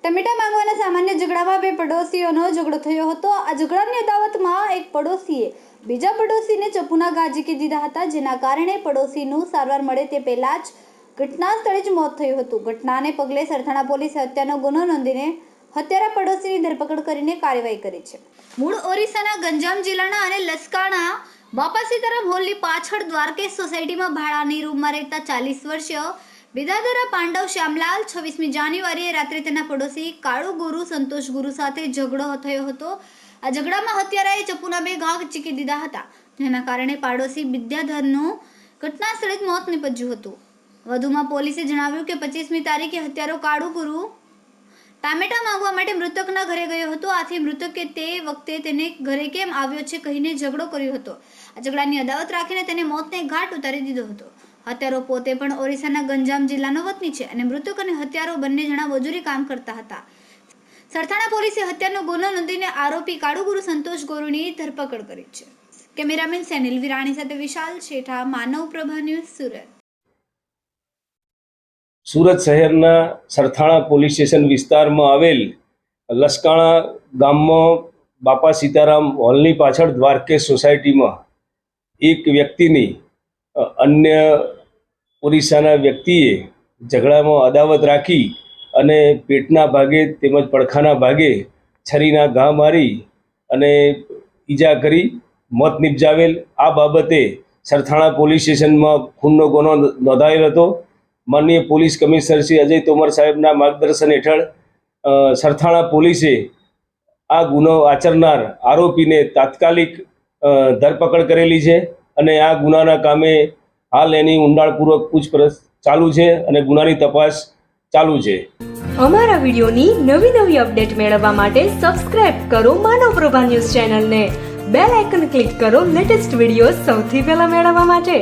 ટમેટા માંગવાના સામાન્ય ઝઘડામાં બે પડોશીઓનો ઝઘડો થયો હતો। આ ઝઘડાની અદાવતમાં એક પડોશીએ બીજા પડોશીને ચપ્પુના ઘા ઝીકી દીધા હતા, જેના કારણે પડોશીનું સારવાર મળે તે પહેલા જ ઘટના સ્થળે જ મોત થયું હતું। ઘટનાને પગલે સરથાણા પોલીસે હત્યાનો ગુનો નોંધીને હત્યારા પડોશીની ધરપકડ કરીને કાર્યવાહી કરી છે। મૂળ ઓરિસ્સાના ગંજામ જિલ્લાના અને લસકાણા બાપા સીતારામ હોલની પાછળ દ્વારકેશ સોસાયટીમાં ભાડાની રૂમમાં રહેતા 40 વર્ષીય વિદ્યાધરા પાંડવ શ્યામલાલ 26મી જાન્યુઆરીએ રાત્રે તેના પડોશી કાળુ ગુરુ સંતોષ ગુરુ સાથે ઝઘડો થયો હતો। આ ઝઘડામાં હત્યારાએ ચપ્પુના બે ઘા ઝીકી દીધા હતા, જેના કારણે પાડોશી વિદ્યાધરનું ઘટના સ્થળે જ મોત નીપજ્યું હતું। વધુમાં પોલીસે જણાવ્યું કે 25મી તારીખે હત્યારો કાળુ ગુરુ ટામેટા માંગવા માટે મૃતકના ઘરે ગયો હતો। આથી મૃતકે તે વખતે તેને ઘરે કેમ આવ્યો છે કહીને ઝઘડો કર્યો હતો। આ ઝઘડાની અદાવત રાખીને તેને મોતને ઘાટ ઉતારી દીધો હતો। હત્યારો પોતે પણ ઓરિસ્સાના ગંજામ જિલ્લાનો વતની છે અને મૃતક અને હત્યારો બંને જણા મજૂરી કામ કરતા હતા। સરથાણા પોલીસે હત્યાનો ગુનો નોંધીને આરોપી કાળુ ગુરુ સંતોષ ગુરુની ધરપકડ કરી છે। કેમેરામેન સેનિલ વિરાણી સાથે વિશાલ શેઠા, માનવ પ્રભા ન્યૂઝ, સુરત। સુરત શહેરના સરથાણા પોલીસ સ્ટેશન વિસ્તારમાં આવેલ લસકાણા ગામમાં બાપા સીતારામ હોલની પાછળ દ્વારકેશ સોસાયટીમાં એક વ્યક્તિની અન્ય ઓરિસ્સાના વ્યક્તિએ ઝઘડામાં અદાવત રાખી અને પેટના ભાગે તેમજ પડખાના ભાગે છરીના ઘા મારી અને ઈજા કરી મોત નિપજાવેલ। આ બાબતે સરથાણા પોલીસ સ્ટેશનમાં ખૂનનો ગુનો નોંધાયેલ હતો। માનનીય પોલીસ કમિશનર શ્રી અજય તોમર સાહેબના માર્ગદર્શન હેઠળ સરથાણા પોલીસે આ ગુનો આચરનાર આરોપીને તાત્કાલિક ધરપકડ કરેલી છે અને આ ગુનાના કામે હાલ એની ઊંડાણપૂર્વક પૂછપરછ ચાલુ છે અને ગુનાની તપાસ ચાલુ છે। અમારા વિડીયોની નવી અપડેટ મેળવવા માટે સબસ્ક્રાઇબ કરો માનવ પ્રભા ન્યૂઝ ચેનલને, બેલ આઇકન ક્લિક કરો લેટેસ્ટ વિડીયો સૌથી પહેલા મેળવવા માટે।